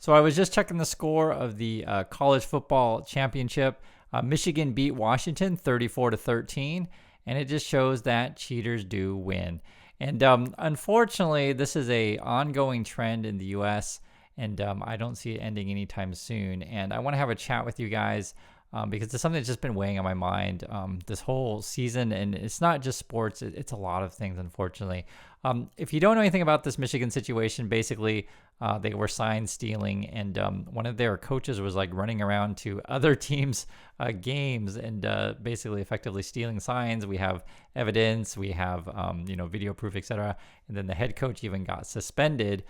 So I was just checking the score of the college football championship. Michigan beat Washington 34-13, and it just shows that cheaters do win. And unfortunately, this is a ongoing trend in the U.S., and I don't see it ending anytime soon. And I want to have a chat with you guys because it's something that's just been weighing on my mind this whole season. And it's not just sports, it's a lot of things, unfortunately. If you don't know anything about this Michigan situation, basically they were sign stealing, and one of their coaches was like running around to other teams' games and basically effectively stealing signs. We have evidence, we have video proof, etc. And then the head coach even got suspended.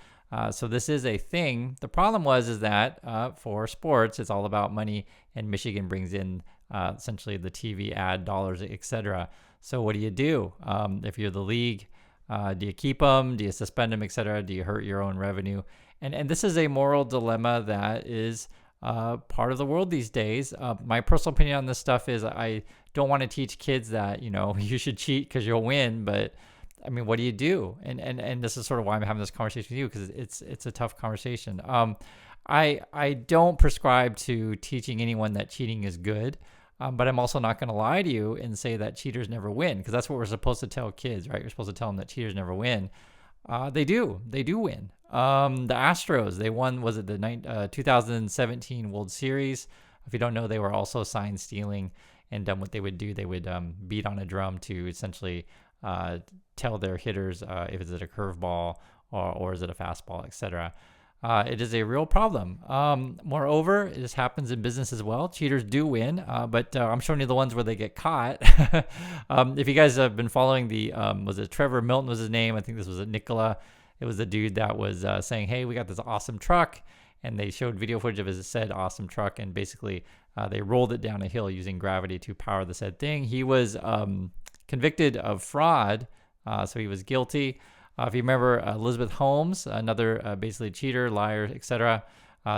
So this is a thing. The problem is that for sports, it's all about money, and Michigan brings in essentially the TV ad dollars, etc. So what do you do if you're the league? Do you keep them? Do you suspend them, etc.? Do you hurt your own revenue? And this is a moral dilemma that is part of the world these days. My personal opinion on this stuff is I don't want to teach kids that you should cheat because you'll win, but I mean, what do you do? And this is sort of why I'm having this conversation with you, because it's a tough conversation. I don't prescribe to teaching anyone that cheating is good, but I'm also not going to lie to you and say that cheaters never win, because that's what we're supposed to tell kids, right? You're supposed to tell them that cheaters never win. They do win. The Astros, they won, was it the 2017 World Series? If you don't know, they were also sign stealing, and what they would do, they would beat on a drum to essentially tell their hitters if it's a curveball or is it a fastball, etc. It is a real problem. Moreover, this happens in business as well. Cheaters do win, but I'm showing you the ones where they get caught. If you guys have been following was it Trevor Milton was his name? I think this was Nicola. It was the dude that was saying, hey, we got this awesome truck. And they showed video footage of his said awesome truck. And basically they rolled it down a hill using gravity to power the said thing. He was convicted of fraud. So he was guilty. If you remember Elizabeth Holmes, another basically cheater, liar, etc.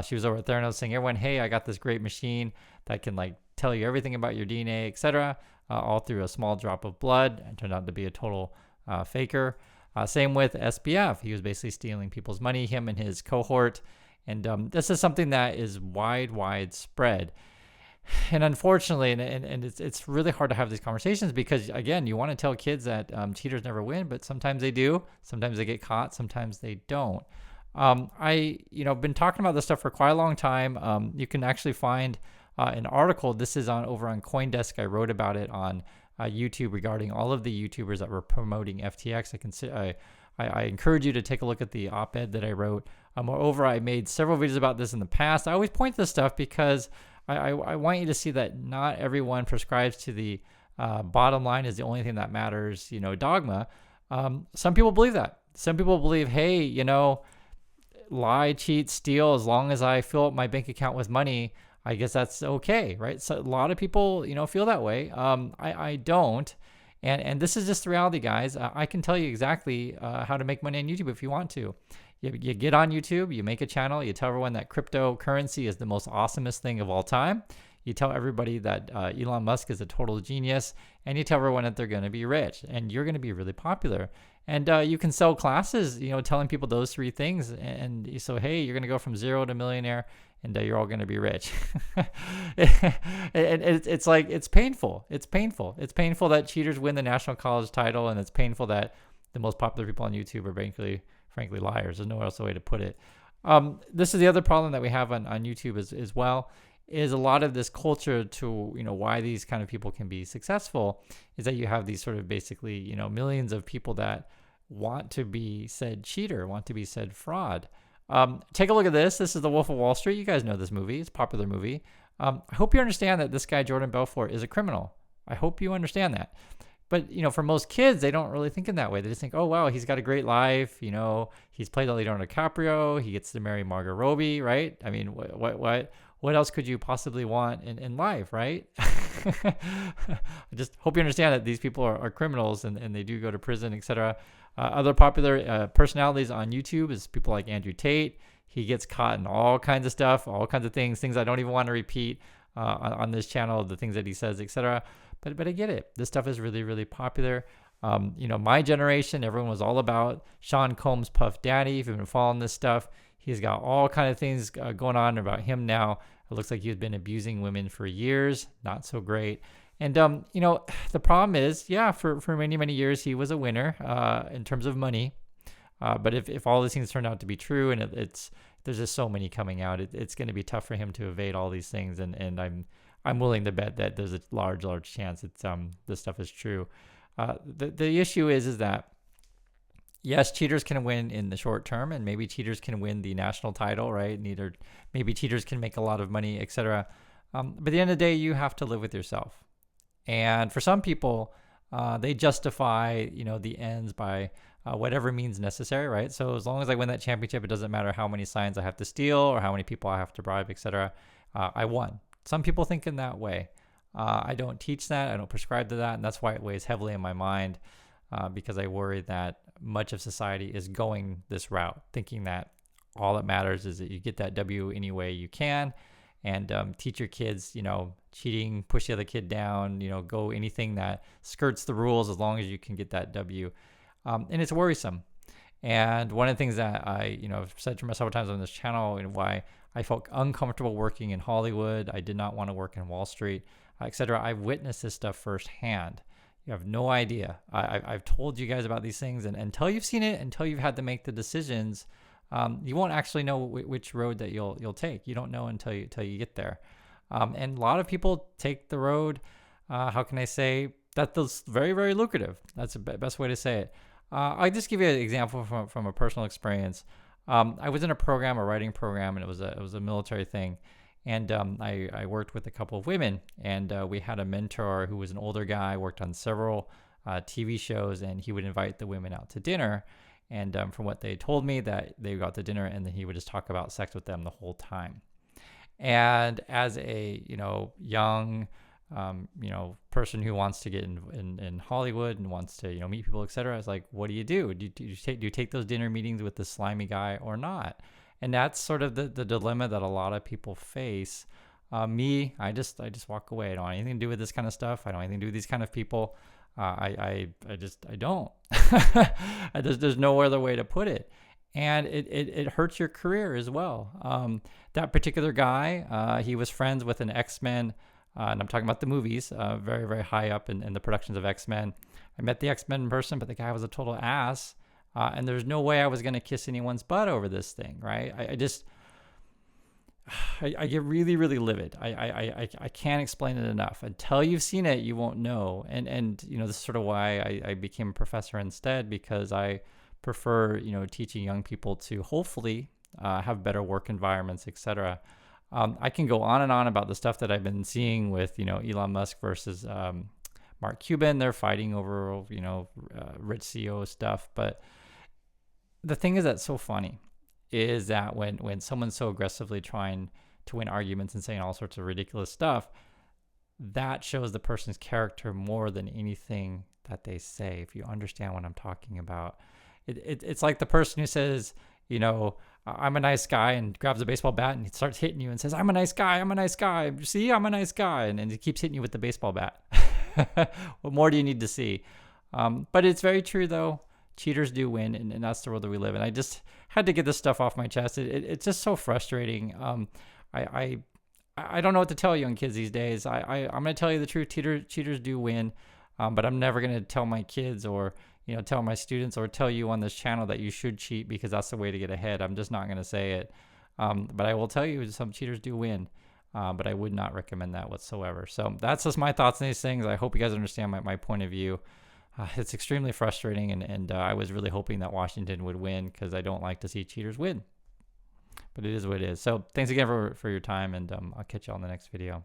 She was over at Theranos saying, everyone, hey, I got this great machine that can like tell you everything about your DNA, etc. All through a small drop of blood, and turned out to be a total faker. Same with SPF. He was basically stealing people's money, him and his cohort. And this is something that is widespread. And unfortunately, and it's really hard to have these conversations because, again, you want to tell kids that cheaters never win, but sometimes they do. Sometimes they get caught. Sometimes they don't. I've been talking about this stuff for quite a long time. You can actually find an article. This is over on CoinDesk. I wrote about it on YouTube regarding all of the YouTubers that were promoting FTX. I encourage you to take a look at the op-ed that I wrote. Moreover, I made several videos about this in the past. I always point to this stuff because I want you to see that not everyone prescribes to the bottom line is the only thing that matters, dogma. Some people believe that. Some people believe, hey, lie, cheat, steal, as long as I fill up my bank account with money, I guess that's okay, right? So a lot of people, feel that way. I don't. And this is just the reality, guys. I can tell you exactly how to make money on YouTube if you want to. You get on YouTube, you make a channel, you tell everyone that cryptocurrency is the most awesomest thing of all time. You tell everybody that Elon Musk is a total genius, and you tell everyone that they're going to be rich, and you're going to be really popular. And you can sell classes, telling people those three things. And so, hey, you're going to go from zero to millionaire, and you're all going to be rich. And it's like, it's painful. It's painful. It's painful that cheaters win the national college title, and it's painful that the most popular people on YouTube are frankly liars. There's no other way to put it. This is the other problem that we have on YouTube as well, is a lot of this culture to, why these kind of people can be successful is that you have these sort of basically, millions of people that want to be said cheater, want to be said fraud. Take a look at this. This is The Wolf of Wall Street. You guys know this movie. It's a popular movie. I hope you understand that this guy, Jordan Belfort, is a criminal. I hope you understand that. But, for most kids, they don't really think in that way. They just think, oh, wow, he's got a great life. He's played Leonardo DiCaprio. He gets to marry Margot Robbie, right? I mean, what else could you possibly want in life, right? I just hope you understand that these people are criminals and they do go to prison, etc. Other popular personalities on YouTube is people like Andrew Tate. He gets caught in all kinds of stuff, all kinds of things I don't even want to repeat on this channel, the things that he says, etc. But I get it. This stuff is really, really popular. My generation, everyone was all about Sean Combs' Puff Daddy. If you've been following this stuff, He's got all kind of things going on about him now. It looks like he's been abusing women for years. Not so great. And, the problem is, yeah, for many, many years, he was a winner in terms of money. But if all these things turn out to be true, and there's just so many coming out, it's going to be tough for him to evade all these things. And I'm willing to bet that there's a large chance that this stuff is true. The issue is that, yes, cheaters can win in the short term, and maybe cheaters can win the national title, right? Maybe cheaters can make a lot of money, etc. But at the end of the day, you have to live with yourself. And for some people, they justify, the ends by whatever means necessary, right? So as long as I win that championship, it doesn't matter how many signs I have to steal or how many people I have to bribe, etc. I won. Some people think in that way. I don't teach that. I don't prescribe to that, and that's why it weighs heavily in my mind, because I worry that much of society is going this route, thinking that all that matters is that you get that W any way you can, and teach your kids, cheating, push the other kid down, go anything that skirts the rules as long as you can get that W. And it's worrisome. And one of the things that I, have said to myself several times on this channel, and why I felt uncomfortable working in Hollywood, I did not want to work in Wall Street, etc. I've witnessed this stuff firsthand. You have no idea. I've told you guys about these things, and until you've seen it, until you've had to make the decisions, you won't actually know which road that you'll take. You don't know until you get there. And a lot of people take the road, how can I say, that's very, very lucrative. That's the best way to say it. I'll just give you an example from a personal experience. I was in a writing program, and it was a military thing. And I worked with a couple of women, and we had a mentor who was an older guy, worked on several TV shows, and he would invite the women out to dinner. And from what they told me, that they got to dinner and then he would just talk about sex with them the whole time. And as a young person who wants to get in Hollywood and wants to meet people, etc., I was like, what do you do? Do you take those dinner meetings with the slimy guy or not? And that's sort of the dilemma that a lot of people face. Me, I just walk away. I don't want anything to do with this kind of stuff. I don't want anything to do with these kind of people. I don't. There's no other way to put it. And it hurts your career as well. That particular guy, he was friends with an X-Men, and I'm talking about the movies, very, very high up in the productions of X-Men. I met the X-Men in person, but the guy was a total ass. And there's no way I was going to kiss anyone's butt over this thing, right? I get really, really livid. I can't explain it enough. Until you've seen it, you won't know. And this is sort of why I became a professor instead, because I prefer, teaching young people to hopefully have better work environments, etc. I can go on and on about the stuff that I've been seeing with, Elon Musk versus Mark Cuban. They're fighting over, rich CEO stuff. But the thing is that's so funny is that when someone's so aggressively trying to win arguments and saying all sorts of ridiculous stuff, that shows the person's character more than anything that they say, if you understand what I'm talking about. It's like the person who says, I'm a nice guy, and grabs a baseball bat and starts hitting you and says, I'm a nice guy. See, I'm a nice guy. And he keeps hitting you with the baseball bat. What more do you need to see? But it's very true, though. Cheaters do win, and that's the world that we live in. I just had to get this stuff off my chest. It's just so frustrating. I don't know what to tell young kids these days. I'm going to tell you the truth. Cheaters do win, but I'm never going to tell my kids or tell my students or tell you on this channel that you should cheat because that's the way to get ahead. I'm just not going to say it. But I will tell you some cheaters do win. But I would not recommend that whatsoever. So that's just my thoughts on these things. I hope you guys understand my point of view. It's extremely frustrating, and I was really hoping that Washington would win because I don't like to see cheaters win. But it is what it is. So thanks again for your time, and I'll catch you on the next video.